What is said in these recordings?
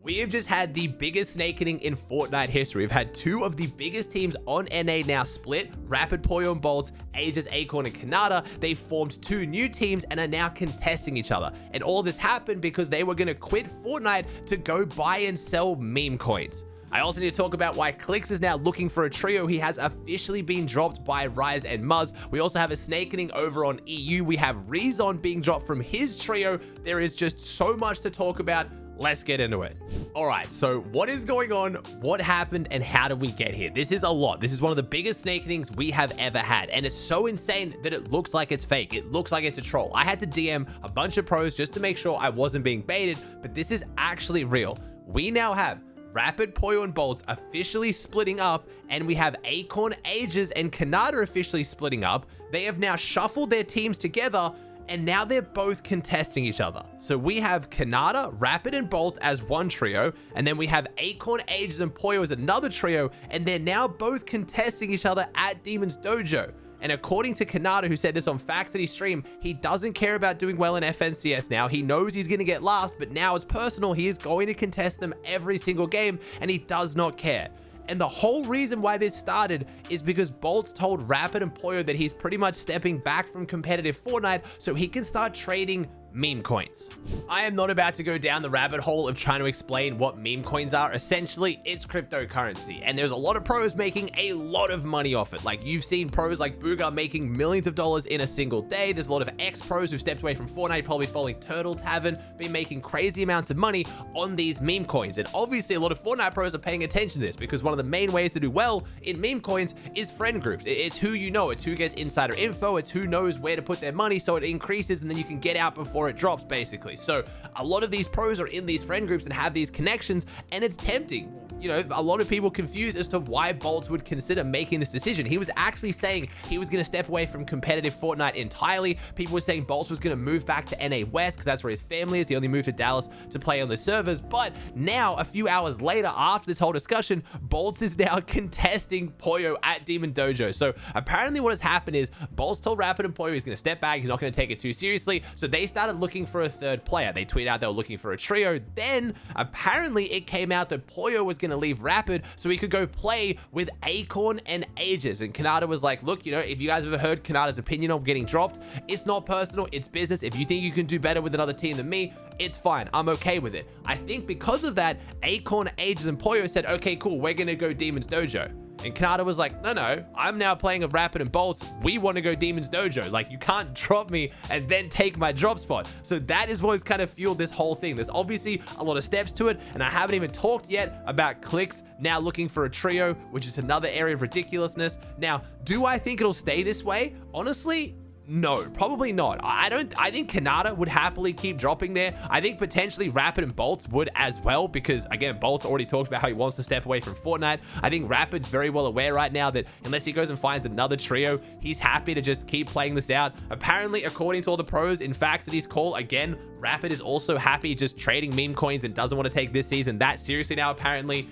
We have just had the biggest snakening in Fortnite history. We've had two of the biggest teams on NA now split. Rapid, Pollo and Boltz, Aegis, Acorn, and Canada. They formed two new teams and are now contesting each other. And all this happened because they were going to quit Fortnite to go buy and sell meme coins. I also need to talk about why Clix is now looking for a trio. He has officially been dropped by Rise and Muzz. We also have a snakening over on EU. We have Rezon being dropped from his trio. There is just so much to talk about. Let's get into it. All right, so what is going on? What happened and how did we get here? This is a lot. This is one of the biggest snakenings we have ever had. And it's so insane that it looks like it's fake. It looks like it's a troll. I had to DM a bunch of pros just to make sure I wasn't being baited, but this is actually real. We now have Rapid, Pollo and Boltz officially splitting up, and we have Acorn, Aegis, and Canada officially splitting up. They have now shuffled their teams together, and now they're both contesting each other. So we have Canada, Rapid, and Boltz as one trio, and then we have Acorn, Aegis, and Pollo as another trio, and they're now both contesting each other at Demon's Dojo. And according to Canada, who said this on Fact City stream, he doesn't care about doing well in FNCS now. He knows he's going to get last, but now it's personal. He is going to contest them every single game, and he does not care. And the whole reason why this started is because Boltz told Rapid and Pollo that he's pretty much stepping back from competitive Fortnite so he can start trading meme coins. I am not about to go down the rabbit hole of trying to explain what meme coins are. Essentially, it's cryptocurrency, and there's a lot of pros making a lot of money off it. Like, you've seen pros like Booga making millions of dollars in a single day. There's a lot of ex-pros who've stepped away from Fortnite, probably following Turtle Tavern, been making crazy amounts of money on these meme coins. And obviously, a lot of Fortnite pros are paying attention to this because one of the main ways to do well in meme coins is friend groups. It's who you know, it's who gets insider info, it's who knows where to put their money so it increases and then you can get out before it drops, basically. So a lot of these pros are in these friend groups and have these connections, and it's tempting. You know, a lot of people confused as to why Boltz would consider making this decision. He was actually saying he was going to step away from competitive Fortnite entirely. People were saying Boltz was going to move back to NA West because that's where his family is. He only moved to Dallas to play on the servers. But now, a few hours later, after this whole discussion, Boltz is now contesting Pollo at Demon Dojo. So apparently what has happened is Boltz told Rapid and Pollo he's going to step back. He's not going to take it too seriously. So they started looking for a third player. They tweeted out they were looking for a trio. Then apparently it came out that Pollo was going to leave Rapid so he could go play with Acorn and Aegis. And Canada was like, look, you know, if you guys ever heard Canada's opinion on getting dropped, it's not personal, it's business. If you think you can do better with another team than me, it's fine. I'm okay with it. I think because of that, Acorn, Aegis, and Pollo said, okay, cool, we're going to go Demon's Dojo. And Canada was like, no, I'm now playing a Rapid and Boltz. We want to go Demon's Dojo. Like, you can't drop me and then take my drop spot. So that is what's kind of fueled this whole thing. There's obviously a lot of steps to it, and I haven't even talked yet about Clix now looking for a trio, which is another area of ridiculousness. Now, do I think it'll stay this way? Honestly, no, probably not. I think Canada would happily keep dropping there. I think potentially Rapid and Boltz would as well, because again, Boltz already talked about how he wants to step away from Fortnite. I think Rapid's very well aware right now that unless he goes and finds another trio, he's happy to just keep playing this out. Apparently, according to all the pros in Fact City's call, again, Rapid is also happy just trading meme coins and doesn't want to take this season that seriously now, apparently.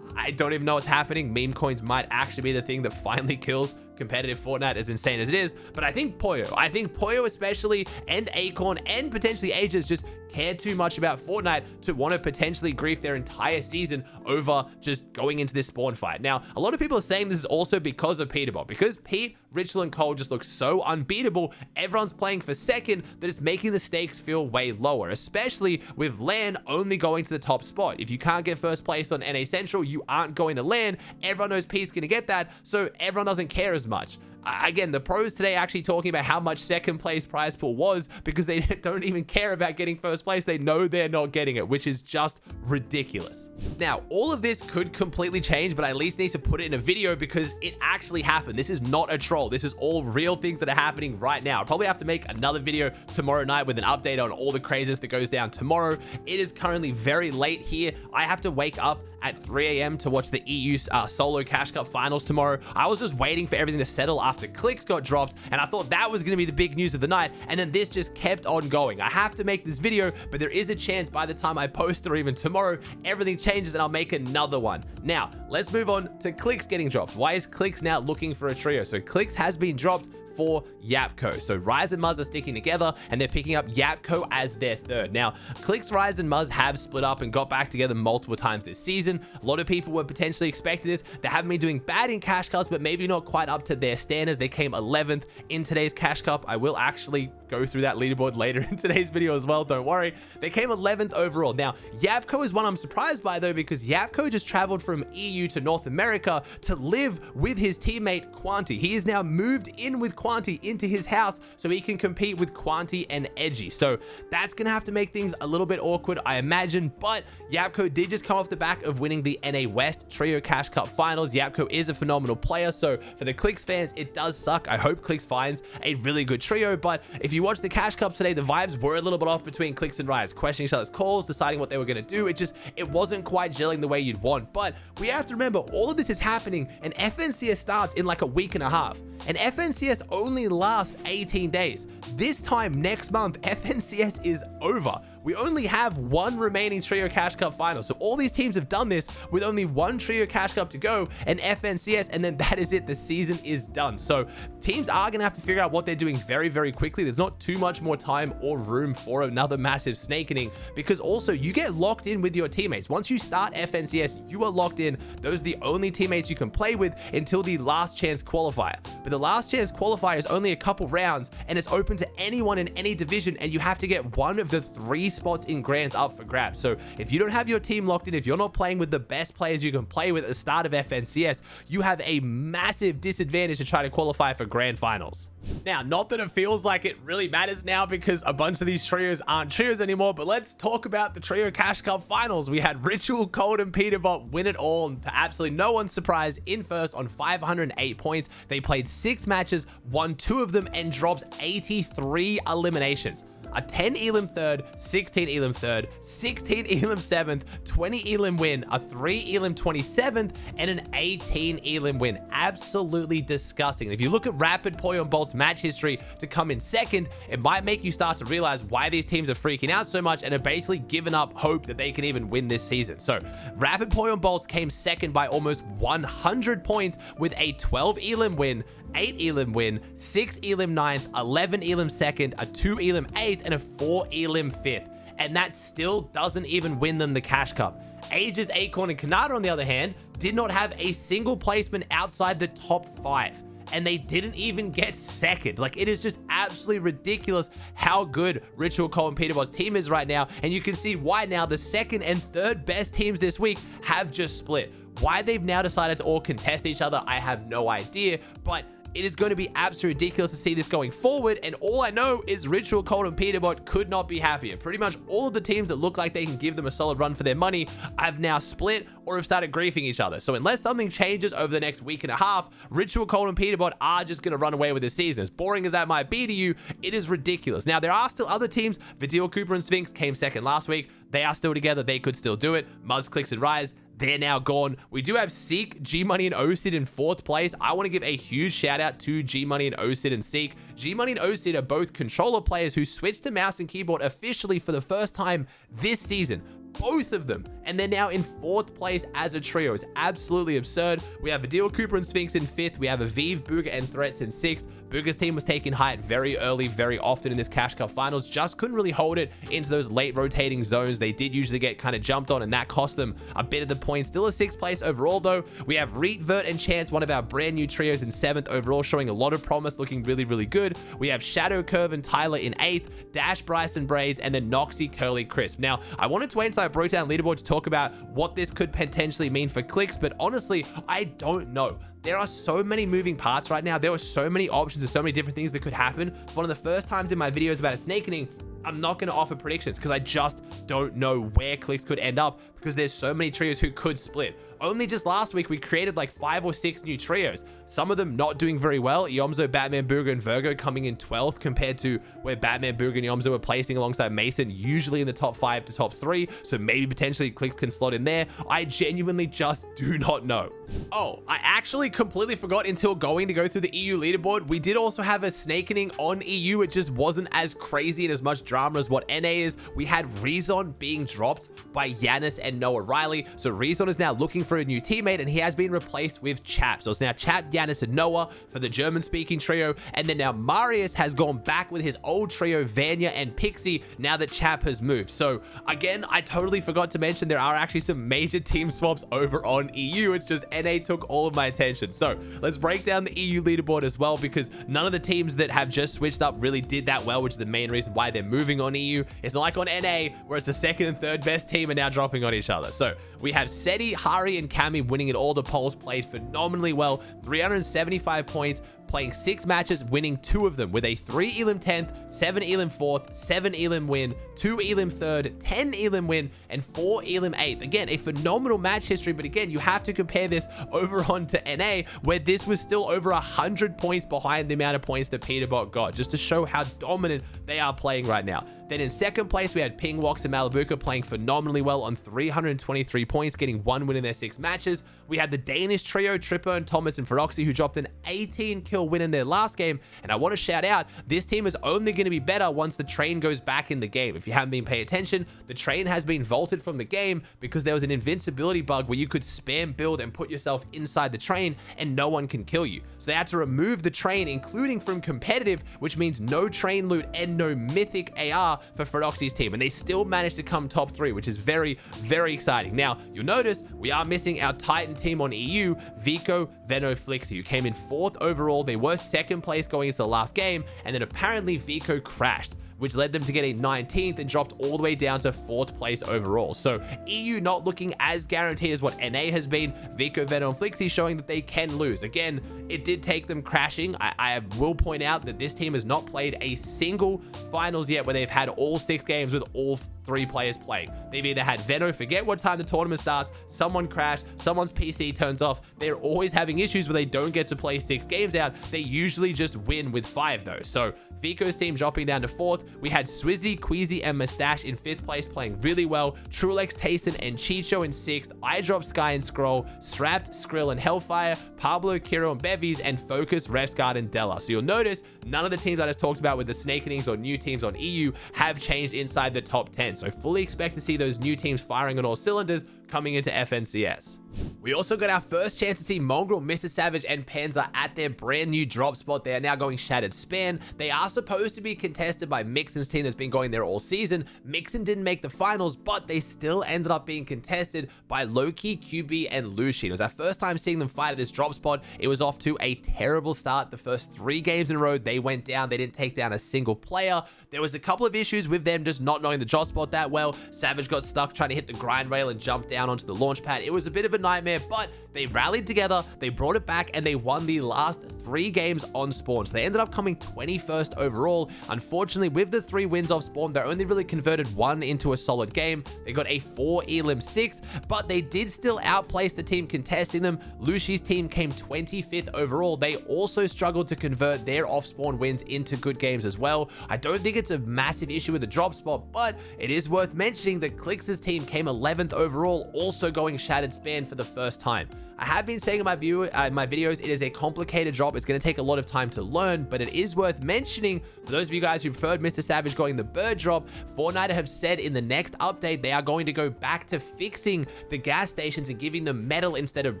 I don't even know what's happening. Meme coins might actually be the thing that finally kills competitive Fortnite, as insane as it is. But I think Pollo especially, and Acorn, and potentially Aegis just care too much about Fortnite to want to potentially grief their entire season over just going into this spawn fight. Now, a lot of people are saying this is also because of Peterbot. Because Pete, Richel, and Cole just look so unbeatable, everyone's playing for second, that it's making the stakes feel way lower, especially with LAN only going to the top spot. If you can't get first place on NA Central, you aren't going to LAN. Everyone knows Pete's going to get that, so everyone doesn't care as much. Again, the pros today actually talking about how much second place prize pool was because they don't even care about getting first place. They know they're not getting it, which is just ridiculous. Now, all of this could completely change, but I at least need to put it in a video because it actually happened. This is not a troll. This is all real things that are happening right now. I'll probably have to make another video tomorrow night with an update on all the craziness that goes down tomorrow. It is currently very late here. I have to wake up at 3 a.m. to watch the EU solo Cash Cup finals tomorrow. I was just waiting for everything to settle after Clix got dropped, and I thought that was going to be the big news of the night, and then this just kept on going. I have to make this video, but there is a chance by the time I post or even tomorrow, everything changes and I'll make another one. Now, let's move on to Clix getting dropped. Why is Clix now looking for a trio? So Clix has been dropped for Yapko. So Rise and Muzz are sticking together, and they're picking up Yapko as their third. Now, Clix, Rise, and Muzz have split up and got back together multiple times this season. A lot of people were potentially expecting this. They haven't been doing bad in Cash Cups, but maybe not quite up to their standards. They came 11th in today's Cash Cup. I will actually go through that leaderboard later in today's video as well. Don't worry. They came 11th overall. Now, Yapko is one I'm surprised by, though, because Yapko just traveled from EU to North America to live with his teammate Quanti. He is now moved in with Quanti into his house so he can compete with Quanti and Edgy. So that's going to have to make things a little bit awkward, I imagine. But Yapko did just come off the back of winning the NA West Trio Cash Cup Finals. Yapko is a phenomenal player. So for the Clix fans, it does suck. I hope Clix finds a really good trio. But if you watch the Cash Cups today, the vibes were a little bit off between Clix and Rise, questioning each other's calls, deciding what they were going to do. It wasn't quite gelling the way you'd want. But we have to remember, all of this is happening, and FNCS starts in like a week and a half. And FNCS only lasts 18 days. This time next month, FNCS is over. We only have one remaining Trio Cash Cup final. So all these teams have done this with only one Trio Cash Cup to go and FNCS, and then that is it. The season is done. So teams are going to have to figure out what they're doing very, very quickly. There's not too much more time or room for another massive snake inning, because also you get locked in with your teammates. Once you start FNCS, you are locked in. Those are the only teammates you can play with until the last chance qualifier. But the last chance qualifier is only a couple rounds, and it's open to anyone in any division, and you have to get one of the 3 spots in grands up for grabs. So if you don't have your team locked in, if you're not playing with the best players you can play with at the start of FNCS, you have a massive disadvantage to try to qualify for grand finals. Now, not that it feels like it really matters now, because a bunch of these trios aren't trios anymore, but let's talk about the Trio Cash Cup Finals. We had Ritual, Cold, and Peterbot win it all, and to absolutely no one's surprise, in first on 508 points. They played 6 matches, won 2 of them, and dropped 83 eliminations. A 10 elim third, 16 elim third, 16 elim 7th, 20 elim win, a 3 elim 27th, and an 18 elim win. Absolutely disgusting. And if you look at Rapid, Pollo, and Boltz match history to come in second, it might make you start to realize why these teams are freaking out so much and have basically given up hope that they can even win this season. So Rapid, Pollo, and Boltz came second by almost 100 points with a 12 elim win, 8 elim win, 6 elim 9th, 11 elim 2nd, a 2 elim 8th, and a 4 elim 5th. And that still doesn't even win them the Cash Cup. Aegis, Acorn, and Kanata, on the other hand, did not have a single placement outside the top 5. And they didn't even get second. Like, it is just absolutely ridiculous how good Ritual, Cole, and Peterbot's team is right now. And you can see why now the second and third best teams this week have just split. Why they've now decided to all contest each other, I have no idea. But it is going to be absolutely ridiculous to see this going forward, and all I know is Ritual, Cold, and Peterbot could not be happier. Pretty much all of the teams that look like they can give them a solid run for their money have now split or have started griefing each other. So unless something changes over the next week and a half, Ritual, Cold, and Peterbot are just going to run away with this season. As boring as that might be to you, it is ridiculous. Now, there are still other teams. Vidil, Cooper, and Sphinx came second last week. They are still together. They could still do it. Muzz, Clix, and Rise, they're now gone. We do have Seek, G-Money, and OSID in 4th place. I want to give a huge shout out to G-Money and OSID and Seek. G-Money and OSID are both controller players who switched to mouse and keyboard officially for the first time this season. Both of them, and they're now in 4th place as a trio. It's absolutely absurd. We have Vidil, Cooper, and Sphinx in 5th. We have Aviv, Booga, and Threats in 6th. Booga's team was taking height very early, very often in this Cash Cup Finals. Just couldn't really hold it into those late rotating zones. They did usually get kind of jumped on, and that cost them a bit of the points. Still a 6th place overall, though. We have Reet, Vert, and Chance, one of our brand new trios, in 7th overall, showing a lot of promise, looking really, really good. We have Shadow, Curve, and Tyler in 8th, Dash, Bryce, and Braids, and then Noxy, Curly, Crisp. Now, I wanted to wait until I broke down leaderboard to talk about what this could potentially mean for Clix, but honestly, I don't know. There are so many moving parts right now. There are so many options and so many different things that could happen. One of the first times in my videos about a snake inning, I'm not going to offer predictions because I just don't know where Clix could end up, because there's so many trios who could split. Only just last week, we created like 5 or 6 new trios. Some of them not doing very well. Yomzo, Batman, Booga, and Virgo coming in 12th compared to where Batman, Booga, and Yomzo were placing alongside Mason, usually in the top 5 to top 3. So maybe potentially Clix can slot in there. I genuinely just do not know. Oh, I actually completely forgot until going to go through the EU leaderboard. We did also have a snake inning on EU. It just wasn't as crazy and as much drama as what NA is. We had Rezon being dropped by Yanis and Noah Riley. So Rezon is now looking for for a new teammate, and he has been replaced with Chap. So it's now Chap, Yanis, and Noah for the German-speaking trio, and then now Marius has gone back with his old trio, Vanya and Pixie, now that Chap has moved. So again, I totally forgot to mention there are actually some major team swaps over on EU. It's just NA took all of my attention. So let's break down the EU leaderboard as well, because none of the teams that have just switched up really did that well, which is the main reason why they're moving on EU. It's not like on NA where it's the second and third best team are now dropping on each other. So we have Seti, Hari, and Kami winning in all the polls, played phenomenally well, 375 points, playing 6 matches, winning 2 of them with a 3 Elim 10th, 7 Elim 4th, 7 Elim win, 2 Elim 3rd, 10 Elim win, and 4 Elim 8th. Again, a phenomenal match history, but again, you have to compare this over onto NA, where this was still over 100 points behind the amount of points that Peterbot got, just to show how dominant they are playing right now. Then in second place, we had Ping, Wox, and Malabuka playing phenomenally well on 323 points, getting 1 win in their 6 matches. We had the Danish trio, Tripper and Thomas and Feroxy, who dropped an 18-kill win in their last game. And I want to shout out, this team is only going to be better once the train goes back in the game. If you haven't been paying attention, the train has been vaulted from the game because there was an invincibility bug where you could spam build and put yourself inside the train and no one can kill you. So they had to remove the train, including from competitive, which means no train loot and no mythic AR for Feroxy's team, and they still managed to come top 3, which is very, very exciting. Now, you'll notice we are missing our Titan team on EU, Vico, Veno, Flixie, who came in 4th overall. They were 2nd place going into the last game, and then apparently Vico crashed, which led them to get a 19th and dropped all the way down to 4th place overall. So EU not looking as guaranteed as what NA has been. Vico, Venom, and Flixie showing that they can lose. Again, it did take them crashing. I will point out that this team has not played a single finals yet where they've had all 6 games with all 3 players playing. They've either had Veno forget what time the tournament starts, someone crash, someone's PC turns off. They're always having issues where they don't get to play 6 games out. They usually just win with 5 though. So Vico's team dropping down to 4th. We had Swizzy, Queasy, and Mustache in 5th place playing really well. Trulex, Tayson, and Chicho in 6th. iDrop, Sky, and Scroll. Strapped, Skrill, and Hellfire. Pablo, Kiro, and Bevies, and Focus, Refsguard, and Della. So you'll notice none of the teams I just talked about with the Snakenings or new teams on EU have changed inside the top 10. So fully expect to see those new teams firing on all cylinders coming into FNCS. We also got our first chance to see Mongraal, MrSavage's, and Panzer at their brand new drop spot. They are now going Shattered Span. They are supposed to be contested by Mixon's team that's been going there all season. Mixon didn't make the finals, but they still ended up being contested by Loki, QB, and Lucian. It was our first time seeing them fight at this drop spot. It was off to a terrible start. The first 3 games in a row, they went down. They didn't take down a single player. There was a couple of issues with them just not knowing the drop spot that well. Savage got stuck trying to hit the grind rail and jump down onto the launch pad. It was a bit of a nightmare, but they rallied together, they brought it back, and they won the last 3 games on Spawn. So they ended up coming 21st overall. Unfortunately, with the 3 wins off Spawn, they only really converted 1 into a solid game. They got a 4 Elim 6th, but they did still outplace the team contesting them. Lucy's team came 25th overall. They also struggled to convert their off-spawn wins into good games as well. I don't think it's a massive issue with the drop spot, but it is worth mentioning that Clix's team came 11th overall, also going Shattered Span for the first time. I have been saying in my videos, it is a complicated drop. It's going to take a lot of time to learn, but it is worth mentioning for those of you guys who preferred MrSavage going the bird drop. Fortnite have said in the next update, they are going to go back to fixing the gas stations and giving them metal instead of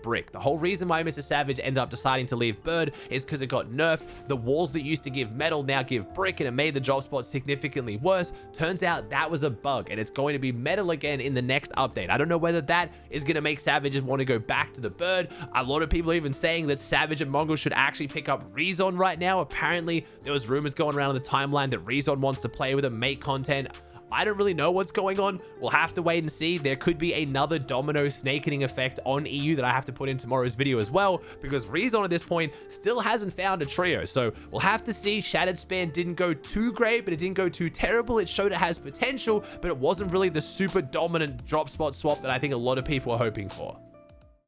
brick. The whole reason why MrSavage ended up deciding to leave bird is because it got nerfed. The walls that used to give metal now give brick, and it made the drop spot significantly worse. Turns out that was a bug, and it's going to be metal again in the next update. I don't know whether that is going to make Savages want to go back to the bird. A lot of people are even saying that Savage and Mongraal should actually pick up Rezon right now. Apparently, there was rumors going around on the timeline that Rezon wants to play with him, make content. I don't really know what's going on. We'll have to wait and see. There could be another domino snakening effect on EU that I have to put in tomorrow's video as well, because Rezon at this point still hasn't found a trio. So we'll have to see. Shattered Span didn't go too great, but it didn't go too terrible. It showed it has potential, but it wasn't really the super dominant drop spot swap that I think a lot of people are hoping for.